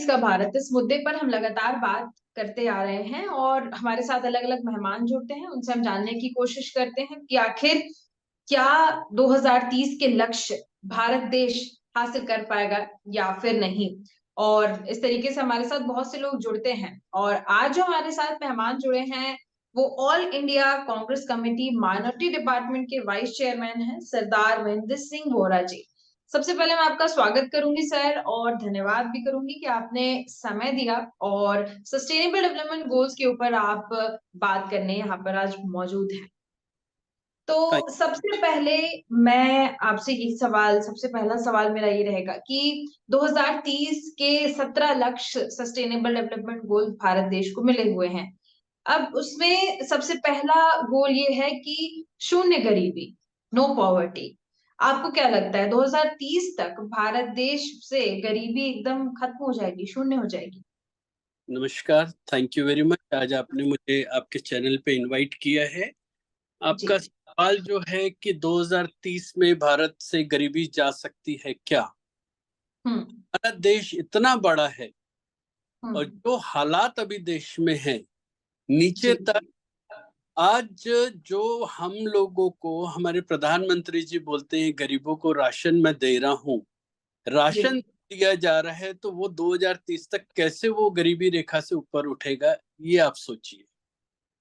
2030 का भारत, इस मुद्दे पर हम लगातार बात करते आ रहे हैं और हमारे साथ अलग अलग मेहमान जुड़ते हैं, उनसे हम जानने की कोशिश करते हैं कि आखिर क्या 2030 के लक्ष्य भारत देश हासिल कर पाएगा या फिर नहीं। और इस तरीके से हमारे साथ बहुत से लोग जुड़ते हैं और आज जो हमारे साथ मेहमान जुड़े हैं वो all India Congress committee minority department के वाइस चेयरमैन हैं सरदार महेंद्र सिंह वोरा जी। सबसे पहले मैं आपका स्वागत करूंगी सर, और धन्यवाद भी करूंगी कि आपने समय दिया और सस्टेनेबल डेवलपमेंट गोल्स के ऊपर आप बात करने यहाँ पर आज मौजूद हैं। थैंक तो सबसे पहले मैं आपसे ये सवाल, सबसे पहला सवाल मेरा ये रहेगा कि 2030 के 17 लक्ष्य सस्टेनेबल डेवलपमेंट गोल भारत देश को मिले हुए हैं। अब उसमें सबसे पहला गोल ये है कि शून्य गरीबी, नो पॉवर्टी। आपको क्या लगता है 2030 तक भारत देश से गरीबी एकदम खत्म हो जाएगी, शून्य हो जाएगी? नमस्कार। Thank you very much. आज आपने मुझे आपके चैनल पे इनवाइट किया है। जी। आपका सवाल जो है कि 2030 में भारत से गरीबी जा सकती है क्या? हम्म। भारत देश इतना बड़ा है और हम्म। जो हालात अभी देश में है नीचे जी। तक, आज जो हम लोगों को हमारे प्रधानमंत्री जी बोलते हैं गरीबों को राशन मैं दे रहा हूँ, जी। राशन दिया जा रहा है, तो वो 2030 तक कैसे वो गरीबी रेखा से ऊपर उठेगा, ये आप सोचिए।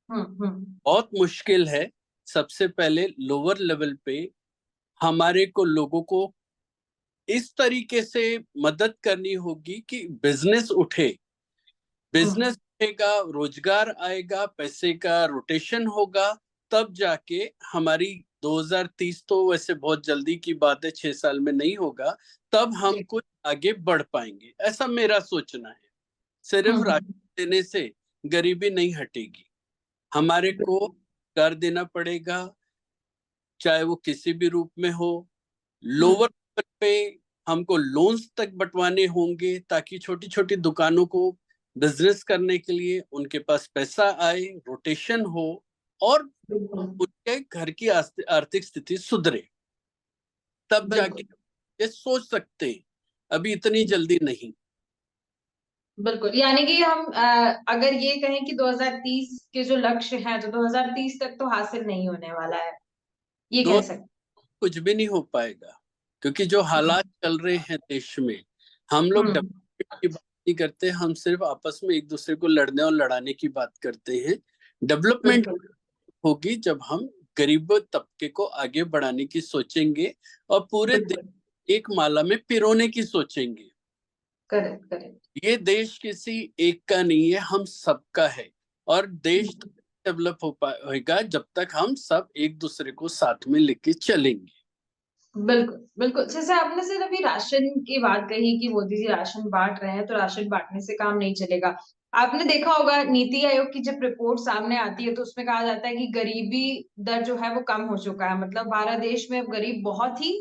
हम्म। बहुत मुश्किल है। सबसे पहले लोअर लेवल पे हमारे को लोगों को इस तरीके से मदद करनी होगी कि बिजनेस उठे। हम्म। बिजनेस उठेगा, रोजगार आएगा, पैसे का रोटेशन होगा, तब जाके हमारी 2030 तो वैसे बहुत जल्दी की बात है, 6 साल में नहीं होगा, तब हम जी। कुछ आगे बढ़ पाएंगे, ऐसा मेरा सोचना है। सिर्फ हम्म। राशन देने से गरीबी नहीं हटेगी। हमारे को कर देना पड़ेगा, चाहे वो किसी भी रूप में हो। हम्म। लोअर लेवल पे हमको लोन्स तक बंटवाने होंगे ताकि छोटी छोटी दुकानों को बिजनेस करने के लिए उनके पास पैसा आए, रोटेशन हो और बिल्कुल। उनके घर की आर्थिक स्थिति सुधरे, तब जाके बिल्कुल। ये सोच सकते हैं। अभी इतनी जल्दी नहीं। बिल्कुल, यानी कि हम अगर ये कहें कि 2030 के जो लक्ष्य हैं तो 2030 तक तो हासिल नहीं होने वाला है, ये दो कह सकते कुछ भी नहीं हो पाएगा, क्योंकि जो हैं। हालात चल रहे हैं देश में, हम लोग हम्म। डेवलपमेंट की बात नहीं करते, हम सिर्फ आपस में एक दूसरे को लड़ने और लड़ाने की बात करते हैं। डेवलपमेंट बिल्कुल। होगी जब हम गरीब तबके को आगे बढ़ाने की सोचेंगे और पूरे देश बिल्कुल। एक माला में पिरोने की सोचेंगे। Correct, correct. ये देश किसी एक का नहीं है, हम सबका है। और देश डेवलप हो पाएगा जब तक हम सब एक दूसरे को साथ में लेके चलेंगे। बिल्कुल, बिल्कुल। जैसे आपने सिर्फ अभी राशन की बात कही कि मोदी जी राशन बाँट रहे हैं, तो राशन बाँटने से काम नहीं चलेगा। आपने देखा होगा नीति आयोग की जब रिपोर्ट सामने आती है, तो उसमें कहा जाता है कि गरीबी दर जो है वो कम हो चुका है। मतलब भारत देश में अब गरीब बहुत ही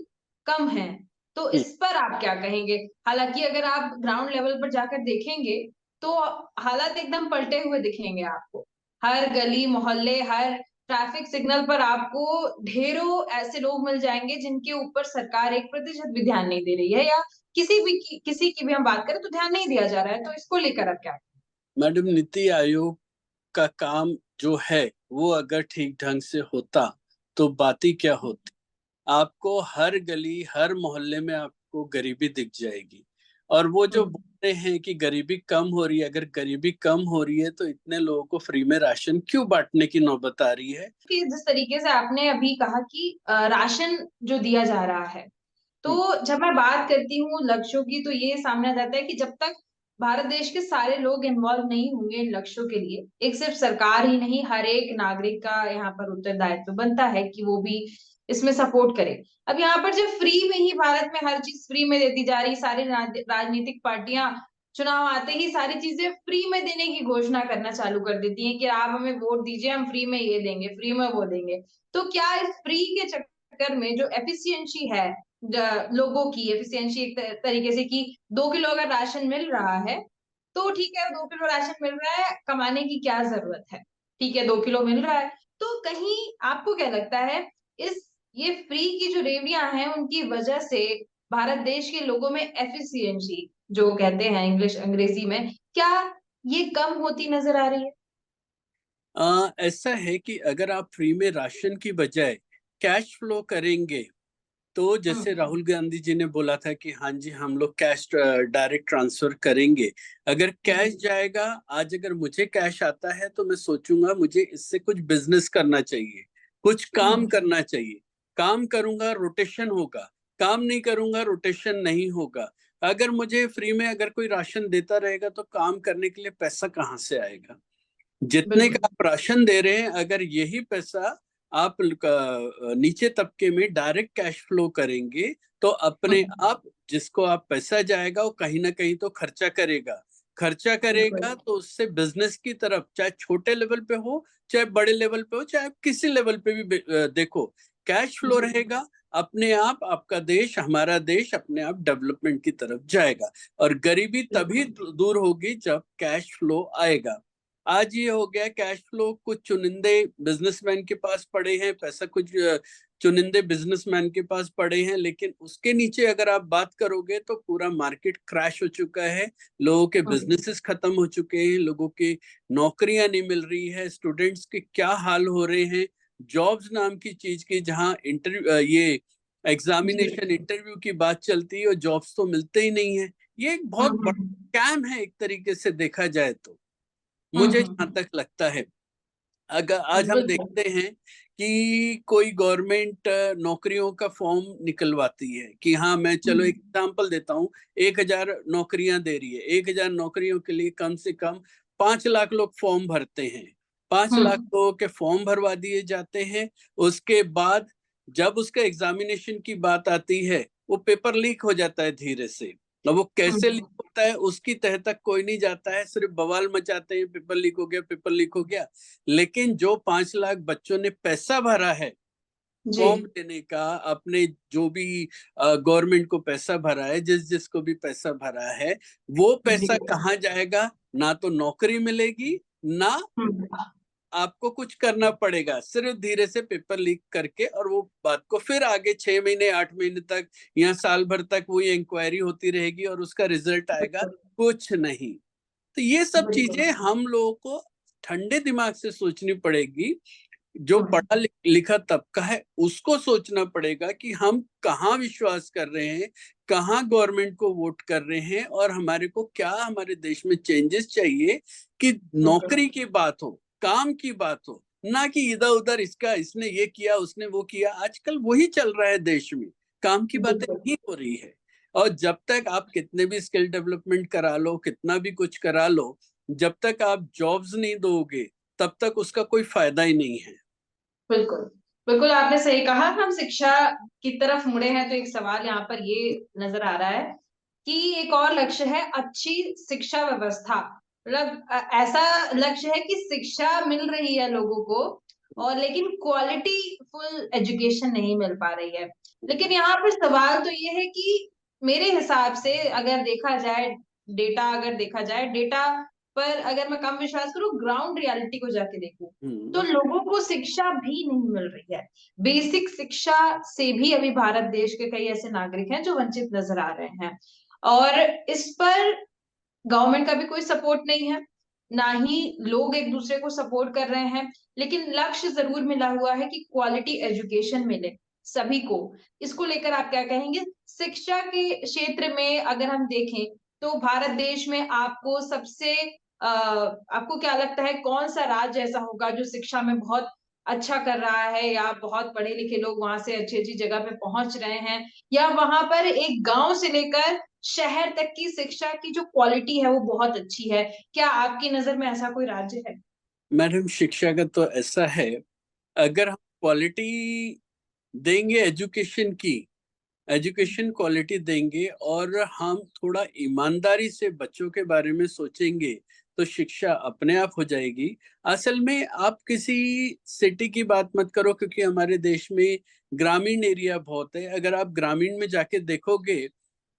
कम हैं। तो हम्म, इस पर आप क्या कहेंगे? हालाँकि अगर आप ग्राउंड लेवल पर जाकर देखेंगे, तो हालात एकदम पलटे हुए दिखेंगे आपको। हर गली मोहल्ले, हर ट्रैफिक सिग्नल पर आपको ढेरों ऐसे लोग मिल जाएँगे जिनके ऊपर सरकार 1% भी ध्यान नहीं दे रही है, या किसी की भी हम बात करें तो ध्यान नहीं दिया जा रहा है। तो इसको लेकर आप क्या? मैडम, नीति आयोग का काम जो है वो अगर ठीक ढंग से होता तो बात ही क्या होती। आपको हर गली हर मोहल्ले में आपको गरीबी दिख जाएगी। और वो जो हुँ। बोल रहे हैं कि गरीबी कम हो रही है, अगर गरीबी कम हो रही है तो इतने लोगों को फ्री में राशन क्यों बांटने की नौबत आ रही है? कि जिस तरीके से आपने अभी कहा कि राशन जो दिया जा रहा है, हम्म, तो जब मैं बात करती हूँ लक्ष्यों की, तो ये सामने आ जाता है कि जब तक भारत देश के सारे लोग इन्वॉल्व नहीं होंगे इन लक्ष्यों के लिए, एक सिर्फ सरकार ही नहीं, हर एक नागरिक का यहाँ पर उत्तरदायित्व बनता है कि वो भी इसमें सपोर्ट करे। अब यहाँ पर जब फ्री में ही भारत में हर चीज फ्री में देती जा रही, सारी राजनीतिक पार्टियां चुनाव आते ही सारी चीजें फ्री में देने की घोषणा करना चालू कर देती हैं कि आप हमें वोट दीजिए, हम फ्री में ये देंगे, फ्री में वो देंगे। तो क्या इस फ्री के चक्कर में जो एफिशिएंसी है लोगों की, एफिशिएंसी एक तरीके से कि 2 किलो अगर राशन मिल रहा है, तो ठीक है 2 किलो राशन मिल रहा है, कमाने की क्या जरूरत है? ठीक है 2 किलो मिल रहा है। तो कहीं आपको क्या लगता है, इस ये फ्री की जो रेवड़ियां हैं उनकी वजह से भारत देश के लोगों में एफिशिएंसी जो कहते हैं इंग्लिश अंग्रेजी में, क्या ये कम होती नजर आ रही है? ऐसा है कि अगर आप फ्री में राशन की बजाय कैश फ्लो करेंगे, तो जैसे हम्म। राहुल गांधी जी ने बोला था कि हाँ जी हम लोग कैश डायरेक्ट ट्रांसफर करेंगे। अगर जी। कैश जाएगा, आज अगर मुझे कैश आता है तो मैं सोचूंगा मुझे इससे कुछ बिजनेस करना चाहिए, कुछ काम हम्म। करना चाहिए। काम करूंगा रोटेशन होगा, काम नहीं करूंगा रोटेशन नहीं होगा। अगर मुझे फ्री में अगर कोई राशन देता रहेगा तो काम करने के लिए पैसा कहाँ से आएगा? जितने का बिल्कुल। आप राशन दे रहे हैं, अगर यही पैसा आप नीचे तबके में डायरेक्ट कैश फ्लो करेंगे, तो अपने हम्म। आप जिसको आप पैसा जाएगा वो कहीं ना कहीं तो खर्चा करेगा। खर्चा बिल्कुल। करेगा तो उससे बिजनेस की तरफ, चाहे छोटे लेवल पे हो, चाहे बड़े लेवल पे हो, चाहे आप किसी लेवल पे भी देखो, कैश फ्लो जी। रहेगा, अपने आप आपका देश, हमारा देश अपने आप डेवलपमेंट की तरफ जाएगा। और गरीबी तभी बिल्कुल। दूर होगी जब कैश फ्लो आएगा। आज ये हो गया कैश फ्लो कुछ चुनिंदे बिजनेसमैन के पास पड़े हैं, पैसा कुछ चुनिंदे बिजनेसमैन के पास पड़े हैं, लेकिन उसके नीचे अगर आप बात करोगे तो पूरा मार्केट क्रैश हो चुका है। लोगों के हम्म। बिजनेसेस खत्म हो चुके हैं, लोगों की नौकरियां नहीं मिल रही है, स्टूडेंट्स के क्या हाल हो रहे हैं। जॉब्स नाम की चीज की जहां इंटरव्यू, ये जी। एग्जामिनेशन इंटरव्यू की बात चलती है और जॉब्स तो मिलते ही नहीं है। ये एक बहुत बड़ा हम्म। स्कैम है एक तरीके से देखा जाए तो, मुझे जहां हम्म। तक लगता है। अगर आज हम बिल्कुल। देखते हैं कि कोई गवर्नमेंट नौकरियों का फॉर्म निकलवाती है कि हाँ मैं, चलो एक हम्म। एग्जांपल देता हूँ, 1,000 नौकरियां दे रही है, 1,000 नौकरियों के लिए कम से कम 5 लाख लोग फॉर्म भरते हैं। 5 लाख हम्म। लोगों के फॉर्म भरवा दिए जाते हैं। उसके बाद जब उसका एग्जामिनेशन की बात आती है, वो पेपर लीक हो जाता है धीरे से। अब वो कैसे लीक हम्म। होता है उसकी तह तक कोई नहीं जाता है, सिर्फ बवाल मचाते हैं पेपर लीक हो गया, पेपर लीक हो गया। लेकिन जो 5 लाख बच्चों ने पैसा भरा है जी। फॉर्म लेने का, अपने जो भी गवर्नमेंट को पैसा भरा है, जिस जिसको भी पैसा भरा है, वो जी। पैसा कहाँ जाएगा? ना तो नौकरी मिलेगी, ना हम्म। आपको कुछ करना पड़ेगा, सिर्फ धीरे से पेपर लीक करके, और वो बात को फिर आगे 6 महीने 8 महीने तक या साल भर तक वो इंक्वायरी होती रहेगी और उसका रिजल्ट आएगा बिल्कुल। कुछ नहीं। तो ये सब बिल्कुल। चीजें हम लोगों को ठंडे दिमाग से सोचनी पड़ेगी। जो हम्म। पढ़ा लिखा तबका है उसको सोचना पड़ेगा कि हम कहाँ विश्वास कर रहे हैं, कहाँ गवर्नमेंट को वोट कर रहे हैं, और हमारे को क्या हमारे देश में चेंजेस चाहिए कि बिल्कुल। नौकरी की बात हो, काम की बात हो, ना कि इधर उधर इसका इसने ये किया उसने वो किया। आजकल वही चल रहा है देश में, काम की बातें बिल्कुल। नहीं हो रही है। और जब तक आप कितने भी स्किल डेवलपमेंट करा लो, कितना भी कुछ करा लो, जब तक आप जॉब्स नहीं दोगे तब तक उसका कोई फायदा ही नहीं है। बिल्कुल। बिल्कुल आपने सही कहा। हम शिक्षा की तरफ मुड़े हैं तो एक सवाल यहाँ पर ये नजर आ रहा है कि एक और लक्ष्य है अच्छी शिक्षा व्यवस्था। मतलब ऐसा लक्ष्य है कि शिक्षा मिल रही है लोगों को, और लेकिन क्वालिटी फुल एजुकेशन नहीं मिल पा रही है। लेकिन यहाँ पर सवाल तो ये है कि मेरे हिसाब से अगर देखा जाए, डेटा अगर देखा जाए, डेटा पर अगर मैं कम विश्वास करूं, ग्राउंड रियलिटी को जाके देखूं, तो हम्म। लोगों को शिक्षा भी नहीं मिल रही है। बेसिक शिक्षा से भी अभी भारत देश के कई ऐसे नागरिक हैं जो वंचित नजर आ रहे हैं। और इस पर गवर्नमेंट का भी कोई सपोर्ट नहीं है, ना ही लोग एक दूसरे को सपोर्ट कर रहे हैं। लेकिन लक्ष्य जरूर मिला हुआ है कि क्वालिटी एजुकेशन मिले सभी को। इसको लेकर आप क्या कहेंगे? शिक्षा के क्षेत्र में अगर हम देखें तो भारत देश में आपको सबसे आपको क्या लगता है कौन सा राज्य ऐसा होगा जो शिक्षा में बहुत अच्छा कर रहा है, या बहुत पढ़े लिखे लोग वहां से अच्छी अच्छी जगह पे पहुंच रहे हैं, या वहां पर एक गांव से लेकर शहर तक की शिक्षा की जो क्वालिटी है वो बहुत अच्छी है? क्या आपकी नजर में ऐसा कोई राज्य है? मैडम, शिक्षा का तो ऐसा है, अगर हम क्वालिटी देंगे एजुकेशन की, एजुकेशन क्वालिटी देंगे, और हम थोड़ा ईमानदारी से बच्चों के बारे में सोचेंगे, तो शिक्षा अपने आप हो जाएगी। असल में आप किसी सिटी की बात मत करो, क्योंकि हमारे देश में ग्रामीण एरिया बहुत है। अगर आप ग्रामीण में जाके देखोगे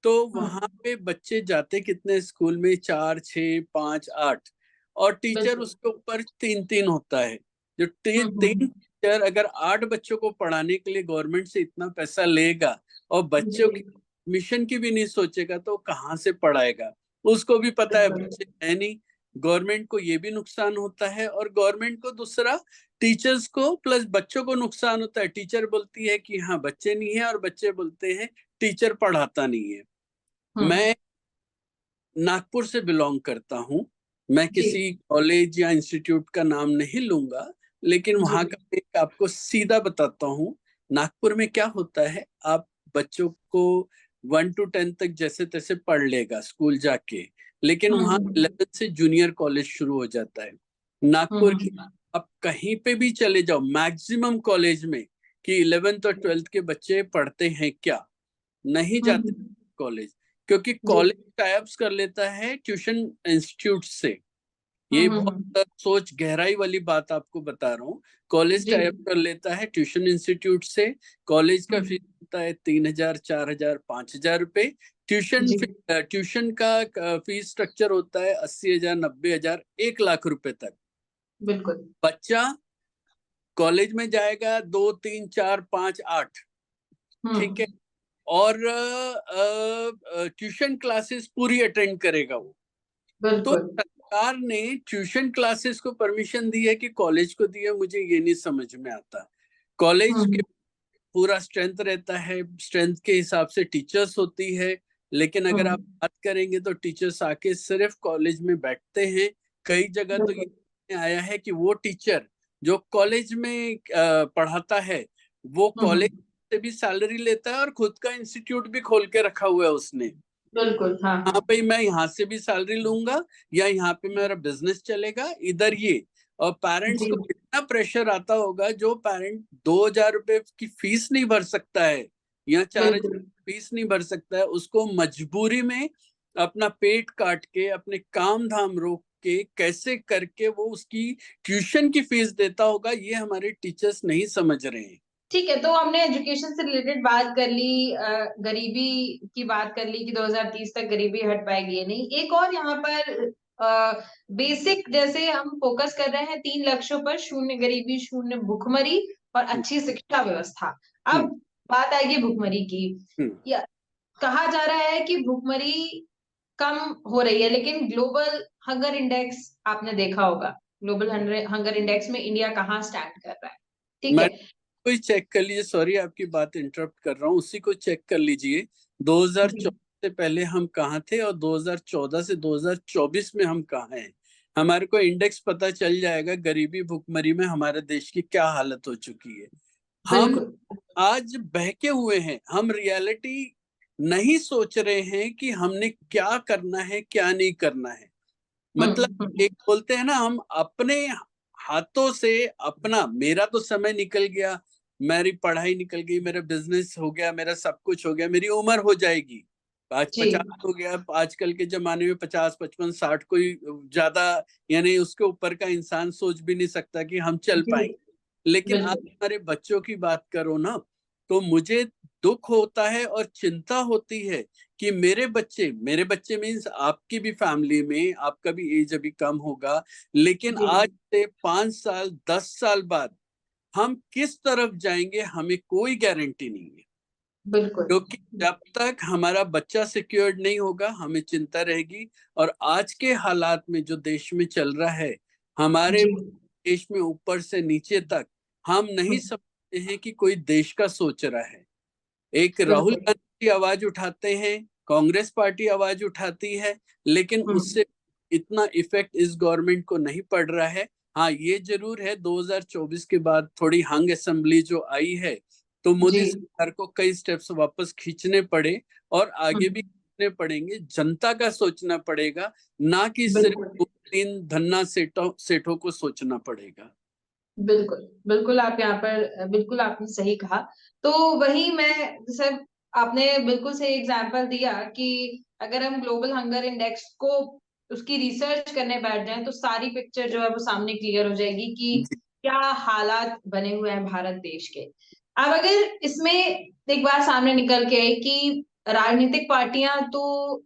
तो वहां हम्म। पे बच्चे जाते कितने स्कूल में, 4 6 5 8, और टीचर बिल्कुल। उसके ऊपर 3 3 होता है। जो तीन हम्म। टीचर अगर 8 बच्चों को पढ़ाने के लिए गवर्नमेंट से इतना पैसा लेगा, और बच्चों जी। की एडमिशन की भी नहीं सोचेगा तो कहाँ से पढ़ाएगा? उसको भी पता है बिल्कुल। बच्चे है नहीं। गवर्नमेंट को ये भी नुकसान होता है और गवर्नमेंट को दूसरा टीचर्स को प्लस बच्चों को नुकसान होता है। टीचर बोलती है कि हाँ बच्चे नहीं है और बच्चे बोलते हैं टीचर पढ़ाता नहीं है। हम्म। मैं नागपुर से बिलोंग करता हूँ। मैं जी। किसी कॉलेज या इंस्टीट्यूट का नाम नहीं लूंगा, लेकिन जी। वहां का एक आपको सीधा बताता हूँ। नागपुर में क्या होता है, आप बच्चों को 1 to 10 तक जैसे तैसे पढ़ लेगा स्कूल जाके, लेकिन वहां हम्म। 11 से जूनियर कॉलेज शुरू हो जाता है। नागपुर की हम्म। आप कहीं पे भी चले जाओ मैक्सिमम कॉलेज में कि 11th और 12th के बच्चे पढ़ते हैं क्या? नहीं जाते हम्म। कॉलेज, क्योंकि जी। कॉलेज टाइप्स कर लेता है ट्यूशन इंस्टीट्यूट से। ये हम्म। बहुत सोच गहराई वाली बात आपको बता रहा हूँ। कॉलेज जी। टाइप कर लेता है ट्यूशन इंस्टीट्यूट से। कॉलेज का फीस हम्म। होता है 3,000, 4,000, 5,000 रुपए। ट्यूशन जी। ट्यूशन का फीस स्ट्रक्चर होता है 80,000, 90,000, 1 लाख रुपए तक। बिल्कुल। बच्चा कॉलेज में जाएगा 2, 3, 4, 5, 8, ठीक है, हम्म। और ट्यूशन क्लासेस पूरी अटेंड करेगा वो। तो बिल्कुल। सरकार ने ट्यूशन क्लासेस को परमिशन दी है कि कॉलेज को दी है, मुझे ये नहीं समझ में आता। कॉलेज के हम्म। पूरा स्ट्रेंथ रहता है, स्ट्रेंथ के हिसाब से टीचर्स होती है, लेकिन अगर आप हम्म। बात करेंगे तो टीचर्स आके सिर्फ कॉलेज में बैठते हैं। कई जगह तो बिल्कुल। ये आया है कि वो टीचर जो कॉलेज में पढ़ाता है, वो कॉलेज हम्म। से भी सैलरी लेता है और खुद का इंस्टीट्यूट भी खोल के रखा हुआ है उसने। बिल्कुल। हाँ हाँ हाँ। भाई, मैं यहाँ से भी सैलरी लूंगा या यहाँ पे मेरा बिजनेस चलेगा, इधर ये। और पेरेंट्स जी। को कितना प्रेशर आता होगा, जो पेरेंट 2,000 रुपए की फीस नहीं भर सकता है या 4,000 बिल्कुल। फीस नहीं भर सकता है, उसको मजबूरी में अपना पेट काट के अपने काम धाम रोक के कैसे करके वो उसकी ट्यूशन की फीस देता होगा, ये हमारे टीचर्स नहीं समझ रहे हैं। ठीक है, तो हमने एजुकेशन से रिलेटेड बात कर ली, गरीबी की बात कर ली कि 2030 तक गरीबी हट पाएगी या नहीं। एक और यहाँ पर बेसिक, जैसे हम फोकस कर रहे हैं 3 लक्ष्यों पर, शून्य गरीबी, शून्य भुखमरी और हम्म, अच्छी शिक्षा व्यवस्था। हम्म, अब बात आएगी भुखमरी की। हम्म। या कहा जा रहा है कि भुखमरी कम हो रही है, लेकिन ग्लोबल हंगर इंडेक्स आपने देखा होगा, ग्लोबल हंगर इंडेक्स में इंडिया कहाँ स्टैंड कर रहा है। ठीक मैं है। कोई चेक कर लीजिए, सॉरी आपकी बात इंटरप्ट कर रहा हूँ, उसी को चेक कर लीजिए। जी। 2014 से पहले हम कहाँ थे और 2014 से 2024 में हम कहाँ हैं। हमारे को इंडेक्स पता चल जाएगा गरीबी भुखमरी में हमारे देश की क्या हालत हो चुकी है। हम बिल्कुल। आज बहके हुए हैं, हम रियलिटी नहीं सोच रहे हैं कि हमने क्या करना है क्या नहीं करना है। मतलब हम्म। एक बोलते हैं ना, हम अपने हाथों से अपना, मेरा तो समय निकल गया, मेरी पढ़ाई निकल गई, मेरा बिजनेस हो गया, मेरा सब कुछ हो गया, मेरी उम्र हो जाएगी, आज जी। 50 हो गया। आजकल के जमाने में 50, 55, 60 कोई ज्यादा, यानी उसके ऊपर का इंसान सोच भी नहीं सकता कि हम चल जी। पाएंगे। लेकिन आप बिल्कुल। हमारे बच्चों की बात करो ना, तो मुझे दुख होता है और चिंता होती है कि मेरे बच्चे मीन्स आपकी भी फैमिली में आपका भी एज अभी कम होगा, लेकिन जी। आज से 5 साल 10 साल बाद हम किस तरफ जाएंगे हमें कोई गारंटी नहीं है। बिल्कुल। क्योंकि जब तक हमारा बच्चा सिक्योर्ड नहीं होगा हमें चिंता रहेगी। और आज के हालात में जो देश में चल रहा है, हमारे जी। देश में ऊपर से नीचे तक हम नहीं हम्म। समझते हैं कि कोई देश का सोच रहा है। एक राहुल बिल्कुल। गांधी आवाज उठाते हैं, कांग्रेस पार्टी आवाज उठाती है, लेकिन हम्म। उससे इतना इफेक्ट इस गवर्नमेंट को नहीं पड़ रहा है। हाँ ये जरूर है, 2024 के बाद थोड़ी हंग असेंबली जो आई है, तो जी। मोदी सरकार को कई स्टेप्स वापस खींचने पड़े और आगे भी हम्म। खींचने पड़ेंगे। जनता का सोचना पड़ेगा, ना कि सिर्फ बिल्कुल। 2 3 धन्ना सेठों को सोचना पड़ेगा। बिल्कुल। बिल्कुल, आप यहाँ पर बिल्कुल आपने सही कहा। तो वही मैं, जैसे आपने बिल्कुल सही एग्जांपल दिया कि अगर हम ग्लोबल हंगर इंडेक्स को, उसकी रिसर्च करने बैठ जाएं, तो सारी पिक्चर जो है वो सामने क्लियर हो जाएगी कि जी, क्या हालात बने हुए हैं भारत देश के। अब अगर इसमें एक बात सामने निकल के आई कि राजनीतिक पार्टियां तो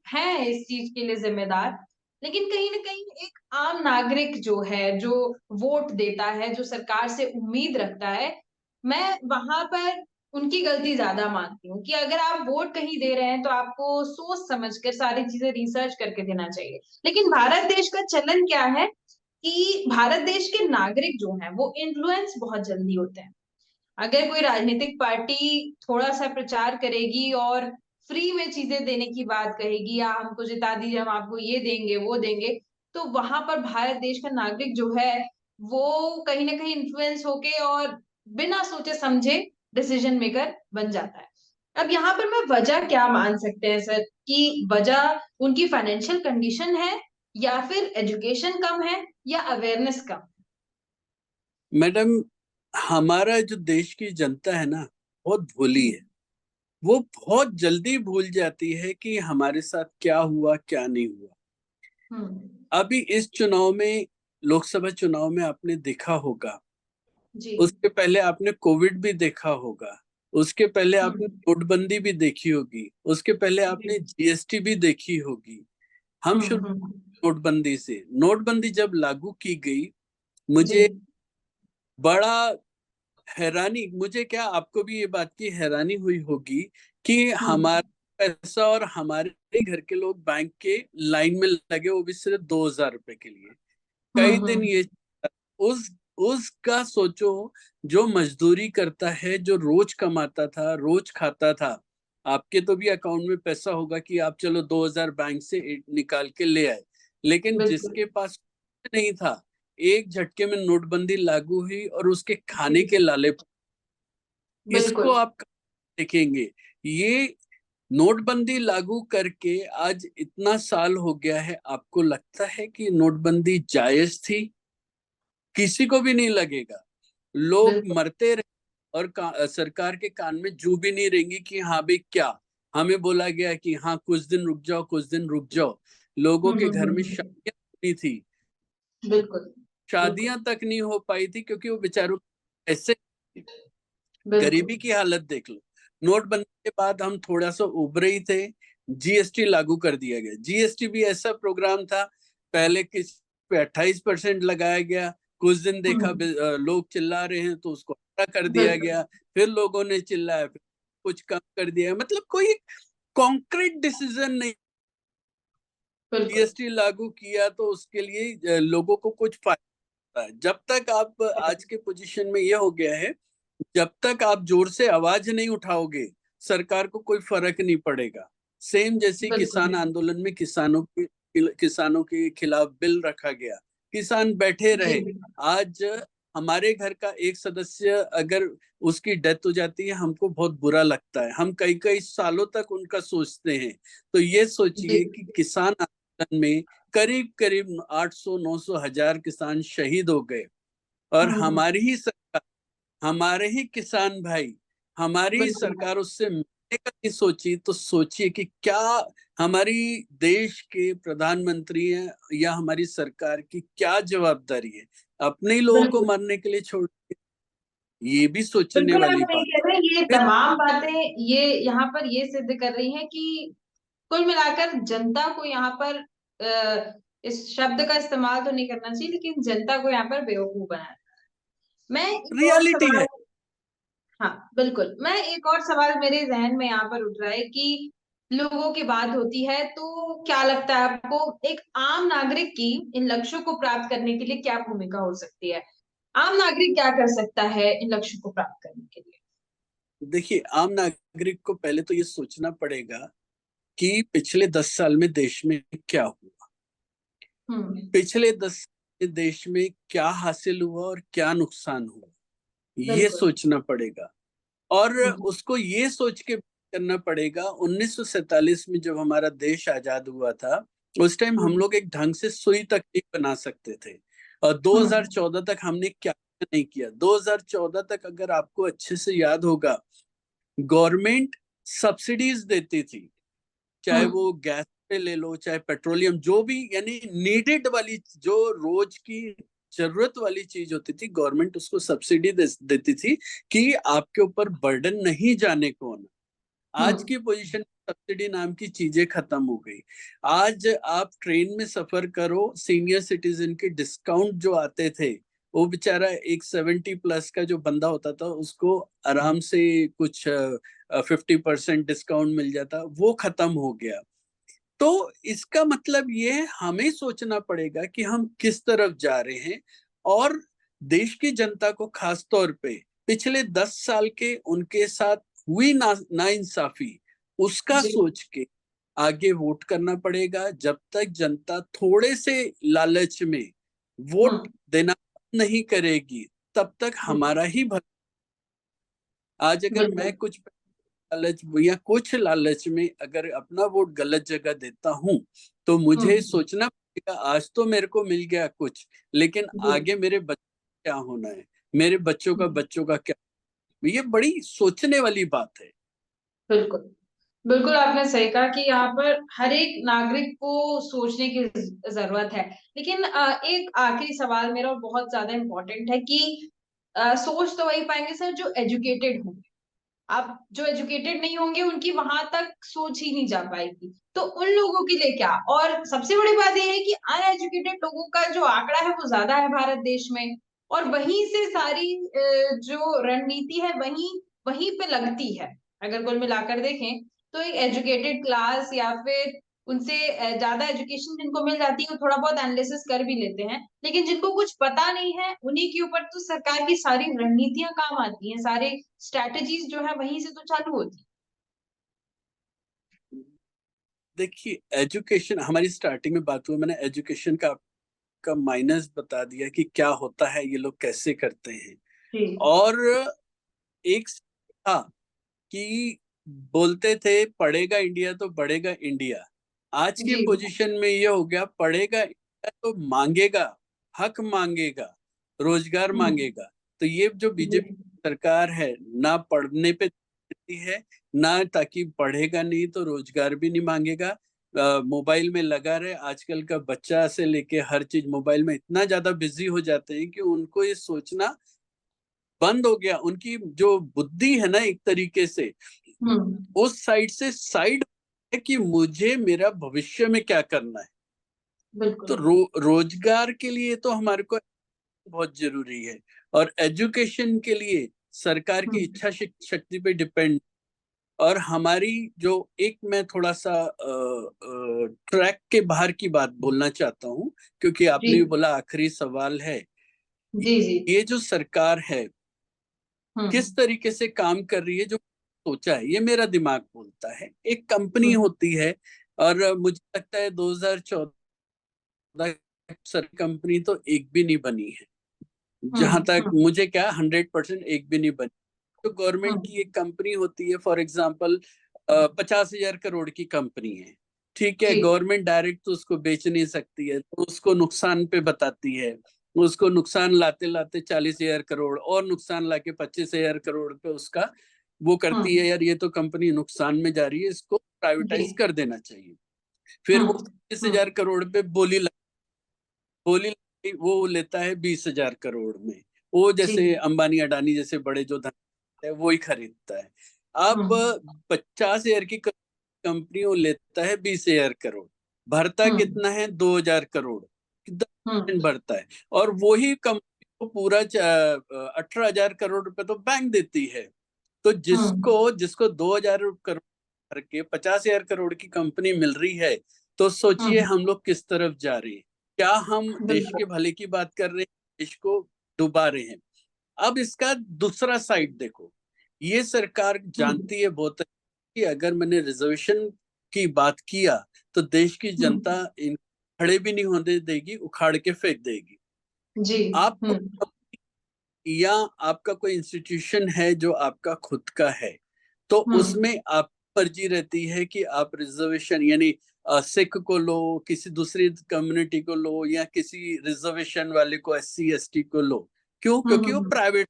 हैं इस चीज के लिए जिम्मेदार, लेकिन कहीं ना कहीं एक आम नागरिक जो है, जो वोट देता है, जो सरकार से उम्मीद रखता है, मैं वहां पर उनकी गलती ज्यादा मानती हूँ कि अगर आप वोट कहीं दे रहे हैं तो आपको सोच समझ कर सारी चीजें रिसर्च करके देना चाहिए। लेकिन भारत देश का चलन क्या है कि भारत देश के नागरिक जो हैं वो इन्फ्लुएंस बहुत जल्दी होते हैं। अगर कोई राजनीतिक पार्टी थोड़ा सा प्रचार करेगी और फ्री में चीजें देने की बात कहेगी या हमको जिता दीजिए हम आपको ये देंगे वो देंगे, तो वहां पर भारत देश का नागरिक जो है वो कहीं ना कहीं इन्फ्लुएंस होके और बिना सोचे समझे डिसीजन मेकर बन जाता है। अब यहाँ पर मैं वजह क्या मान सकते हैं सर कि वजह उनकी फाइनेंशियल कंडीशन है या फिर एजुकेशन कम है या अवेयरनेस कम। मैडम, हमारा जो देश की जनता है ना, बहुत भोली है। वो बहुत जल्दी भूल जाती है कि हमारे साथ क्या हुआ क्या नहीं हुआ। हम्म। अभी इस चुनाव में, लोकसभा चुनाव में आपने देखा होगा, जी। उसके पहले आपने कोविड भी देखा होगा, उसके पहले आपने हम्म। नोटबंदी भी देखी होगी, उसके पहले आपने जी। जीएसटी भी देखी होगी। हम शुरू हम्म। नोटबंदी से। नोटबंदी जब लागू की गई, जी। मुझे बड़ा हैरानी, मुझे क्या आपको भी ये बात की हैरानी हुई होगी कि हम्म। हमारा पैसा और हमारे घर के लोग बैंक के लाइन में लगे, वो भी सिर्फ 2,000 रुपए के लिए। कई दिन हम्म। ये उस उसका सोचो, जो मजदूरी करता है, जो रोज कमाता था, रोज खाता था। आपके तो भी अकाउंट में पैसा होगा कि आप चलो 2,000 बैंक से निकाल के ले आए, लेकिन बिल्कुल। जिसके पास कुछ नहीं था, एक झटके में नोटबंदी लागू हुई और उसके खाने जी। के लाले। इसको बिल्कुल। आप देखेंगे, ये नोटबंदी लागू करके आज इतना साल हो गया है, आपको लगता है कि नोटबंदी जायज थी? किसी को भी नहीं लगेगा। लोग बिल्कुल। मरते रहे और सरकार के कान में जू भी नहीं रहेंगी कि हाँ भाई क्या, हमें बोला गया कि हाँ कुछ दिन रुक जाओ, कुछ दिन रुक जाओ। लोगों के घर में हम्म। शादियां होनी थी, बिल्कुल। बिल्कुल। शादियां तक नहीं हो पाई थी क्योंकि वो बेचारों ऐसे। बिल्कुल। गरीबी की हालत देख लो। नोटबंदी के बाद हम थोड़ा सा उभरे ही थे, जीएसटी लागू कर दिया गया। जीएसटी भी ऐसा प्रोग्राम था, पहले किस पे 28% लगाया गया, कुछ दिन देखा हम्म। लोग चिल्ला रहे हैं तो उसको हटा कर दिया बिल्कुल। गया, फिर लोगों ने चिल्लाया, फिर कुछ कम कर दिया। मतलब कोई कॉन्क्रीट डिसीजन नहीं। बिल्कुल। जीएसटी लागू किया तो उसके लिए लोगों को कुछ फायदा है। जब तक आप, आज के पोजीशन में ये हो गया है, जब तक आप जोर से आवाज नहीं उठाओगे, सरकार को कोई फर्क नहीं पड़ेगा। सेम जैसे बिल्कुल। किसान आंदोलन में किसानों के खिलाफ बिल रखा गया, किसान बैठे जी। रहे। आज हमारे घर का एक सदस्य अगर उसकी डेथ हो जाती है, हमको बहुत बुरा लगता है, हम कई कई सालों तक उनका सोचते हैं। तो ये जी। सोचिए कि किसान आंदोलन में करीब करीब 800 900 हजार किसान शहीद हो गए, और हम्म। हमारे ही किसान भाई, हमारी ही बिल्कुल। सरकार उससे मिलने का नहीं सोची। तो सोचिए कि क्या हमारी देश के प्रधानमंत्री हैं या हमारी सरकार की क्या जवाबदारी है, अपने ही लोगों को बिल्कुल। मरने के लिए छोड़ दिए। ये भी सोचने बिल्कुल आप वाली सही बात कह रहे हैं, ये है। फिर तमाम बातें ये यहाँ पर ये सिद्ध कर रही हैं कि कुल मिलाकर जनता को यहाँ पर इस शब्द का इस्तेमाल तो नहीं करना चाहिए लेकिन जनता को यहाँ पर बेवकूफ बनाया। मैं एक और रियलिटी सवाल, है। हाँ बिल्कुल, मैं एक और सवाल मेरे जहन में यहाँ पर उठ रहा है कि लोगों की बात होती है तो क्या लगता है आपको एक आम नागरिक की इन लक्ष्यों को प्राप्त करने के लिए क्या भूमिका हो सकती है? आम नागरिक क्या कर सकता है इन लक्ष्यों को प्राप्त करने के लिए? देखिए, आम नागरिक को पहले तो ये सोचना पड़ेगा कि पिछले 10 साल में देश में क्या हुआ, हम्म। पिछले 10 साल में देश में क्या हासिल हुआ और क्या नुकसान हुआ, ये बिल्कुल। सोचना पड़ेगा। और हम्म। उसको ये सोच के करना पड़ेगा, 1947 में जब हमारा देश आजाद हुआ था, उस टाइम हम हम्म। लोग एक ढंग से सुई तक नहीं बना सकते थे। और हम्म। 2014 तक हमने क्या नहीं किया। 2014 तक अगर आपको अच्छे से याद होगा, गवर्नमेंट सब्सिडीज देती थी, चाहे हम्म। वो गैस पे ले लो, चाहे पेट्रोलियम, जो भी यानी नीडेड वाली, जो रोज की जरूरत वाली चीज होती थी, गवर्नमेंट उसको सब्सिडी देती थी कि आपके ऊपर बर्डन नहीं जाने को होना। आज हम्म। की पोजीशन में सब्सिडी नाम की चीजें खत्म हो गई। आज आप ट्रेन में सफर करो, सीनियर सिटीजन के डिस्काउंट जो आते थे, वो बेचारा एक 70+ का जो बंदा होता था उसको आराम से कुछ 50% डिस्काउंट मिल जाता, वो खत्म हो गया। तो इसका मतलब ये है हमें सोचना पड़ेगा कि हम किस तरफ जा रहे हैं, और देश की जनता को खास तौर पे पिछले 10 साल के उनके साथ हुई नाइंसाफी उसका जी। सोच के आगे वोट करना पड़ेगा। जब तक जनता थोड़े से लालच में वोट हम्म। देना नहीं करेगी, तब तक हम्म। हमारा ही आज अगर मैं बिल्कुल। कुछ लालच या कुछ लालच में अगर अपना वोट गलत जगह देता हूं, तो मुझे हम्म। सोचना पड़ेगा आज तो मेरे को मिल गया कुछ, लेकिन जी। आगे मेरे बच्चों का क्या होना है, मेरे हम्म। बच्चों का क्या। ये बड़ी सोचने वाली बात है। बिल्कुल। बिल्कुल आपने सही कहा कि यहाँ पर हर एक नागरिक को सोचने की जरूरत है। लेकिन एक आखिरी सवाल मेरा और बहुत ज्यादा इम्पोर्टेंट है कि सोच तो वही पाएंगे सर जो एजुकेटेड होंगे। आप जो एजुकेटेड नहीं होंगे उनकी वहां तक सोच ही नहीं जा पाएगी, तो उन लोगों के लिए क्या। और सबसे बड़ी बात यह है कि अनएजुकेटेड लोगों का जो आंकड़ा है वो ज्यादा है भारत देश में, और वहीं से सारी जो रणनीति है वहीं वहीं पे लगती है। अगर कुल मिलाकर देखें तो एक एजुकेटेड क्लास या फिर उनसे ज्यादा एजुकेशन जिनको मिल जाती है वो थोड़ा बहुत एनालिसिस कर भी लेते हैं, लेकिन जिनको कुछ पता नहीं है उन्हीं के ऊपर तो सरकार की सारी रणनीतियां काम आती हैं, सारे स्ट्रैटेजीज जो है वहीं से तो चालू होती देखिए, एजुकेशन हमारी स्टार्टिंग में बात हुआ, मैंने एजुकेशन का माइनस बता दिया कि क्या होता है, ये लोग कैसे करते हैं। है। जी। और एक था कि बोलते थे पढ़ेगा इंडिया तो बढ़ेगा इंडिया। आज की जी। पोजीशन में ये हो गया, पढ़ेगा इंडिया तो मांगेगा, हक मांगेगा, रोजगार हम्म। मांगेगा। तो ये जो जी। बीजेपी सरकार है, ना पढ़ने पे देती है, ना ताकि पढ़ेगा नहीं तो रोजगार भी नहीं मांगेगा। मोबाइल में लगा रहे, आजकल का बच्चा से लेके हर चीज मोबाइल में इतना ज्यादा बिजी हो जाते हैं कि उनको ये सोचना बंद हो गया। उनकी जो बुद्धि है ना, एक तरीके से हम्म। उस साइड से साइड है कि मुझे मेरा भविष्य में क्या करना है। तो बिल्कुल। रोजगार के लिए तो हमारे को बहुत जरूरी है, और एजुकेशन के लिए सरकार की हम्म। इच्छा शक्ति पे डिपेंड। और हमारी जो एक मैं थोड़ा सा ट्रैक के बाहर की बात बोलना चाहता हूँ, क्योंकि जी। आपने भी बोला आखिरी सवाल है। जी। जी। ये जो सरकार है किस हम्म। तरीके से काम कर रही है, जो सोचा है, ये मेरा दिमाग बोलता है। एक कंपनी हम्म। होती है, और मुझे लगता है 2014 सर कंपनी तो एक भी नहीं बनी है, जहां हम्म। तक हम्म। मुझे क्या 100% एक भी नहीं बनी। तो गवर्नमेंट हम्म। की एक कंपनी होती है, फॉर एग्जाम्पल 50,000 करोड़ की कंपनी है। ठीक है, जी। गवर्नमेंट डायरेक्ट तो उसको बेच नहीं सकती है, तो उसको नुकसान पे बताती है। उसको नुकसान लाते लाते 40,000 करोड़, और नुकसान लाके 25,000 करोड़ पे उसका वो करती है, हम्म। यार ये तो कंपनी नुकसान में जा रही है, इसको जी। प्राइवेटाइज कर देना चाहिए। फिर वो हम्म। 25,000 करोड़ पे वो लेता है 20,000 करोड़ में। वो जी। जैसे अंबानी अडानी जैसे बड़े जो धन है वो ही खरीदता है। अब हम्म। 50,000 की कंपनी वो लेता है 20,000 करोड़, भरता हम्म। कितना है 2,000 करोड़, हम्म। 10% भरता है। और वही कंपनी को पूरा 18,000 करोड़ रुपए तो बैंक देती है। तो जिसको हम्म। जिसको 2,000 करोड़ भर के 50,000 करोड़ की कंपनी मिल रही है, तो सोचिए हम्म। हम लोग किस तरफ जा रहे हैं। क्या हम देश के बिल्कुल। भले की बात कर रहे हैं, देश को डुबा रहे हैं। अब इसका दूसरा साइड देखो, ये सरकार हम्म। जानती है बहुत कि अगर मैंने रिजर्वेशन की बात किया तो देश की जनता हम्म। इन खड़े भी नहीं होने देगी, उखाड़ के फेंक देगी। जी। आप हम्म। या आपका कोई इंस्टीट्यूशन है जो आपका खुद का है, तो हम्म। उसमें आप मर्जी रहती है कि आप रिजर्वेशन यानी सिख को लो, किसी दूसरी कम्युनिटी को लो, या किसी रिजर्वेशन वाले को, SC ST को लो। क्यों? क्योंकि वो हम्म। प्राइवेट,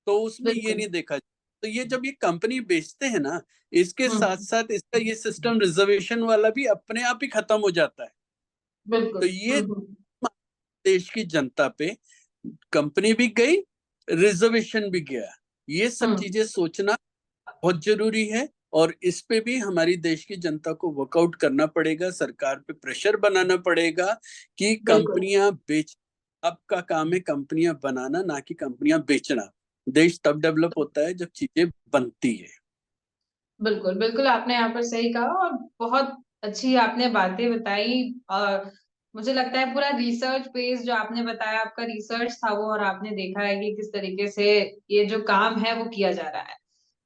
तो उसमें ये बिल्कुल। नहीं देखा। तो ये जब ये कंपनी बेचते हैं ना, इसके साथ हम्म। साथ इसका ये सिस्टम रिजर्वेशन वाला भी अपने आप ही खत्म हो जाता है। तो बिल्कुल। ये हम्म। देश की जनता पे, कंपनी भी गई, रिजर्वेशन भी गया। ये सब हम्म। चीजें सोचना बहुत जरूरी है, और इस पे भी हमारी देश की जनता को वर्कआउट करना पड़ेगा, सरकार पे प्रेशर बनाना पड़ेगा कि बिल्कुल। कंपनियां बेच आपका काम है कंपनियां बनाना, ना कि कंपनियां बेचना। देश तब डेवलप होता है जब चीजें बनती है। बिल्कुल बिल्कुल, आपने यहाँ पर सही कहा और बहुत अच्छी आपने बातें बताई। मुझे लगता है पूरा रिसर्च बेस जो आपने बताया, आपका रिसर्च था वो, और आपने देखा है कि किस तरीके से ये जो काम है वो किया जा रहा है।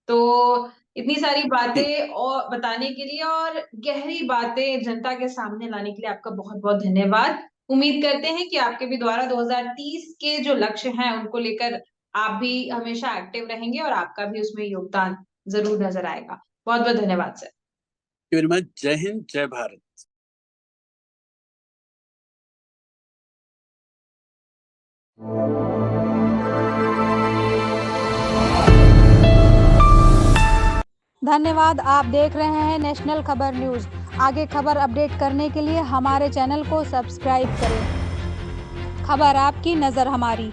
तो इतनी सारी जी, बातें और बताने के लिए और गहरी बातें जनता के सामने लाने के लिए आपका बहुत बहुत धन्यवाद। उम्मीद करते हैं कि आपके भी द्वारा 2030 के जो लक्ष्य हैं उनको लेकर आप भी हमेशा एक्टिव रहेंगे और आपका भी उसमें योगदान जरूर नजर आएगा। बहुत बहुत धन्यवाद सर। Very much. जय हिंद, जय भारत। धन्यवाद। आप देख रहे हैं नेशनल खबर न्यूज़। आगे खबर अपडेट करने के लिए हमारे चैनल को सब्सक्राइब करें। खबर आपकी, नज़र हमारी।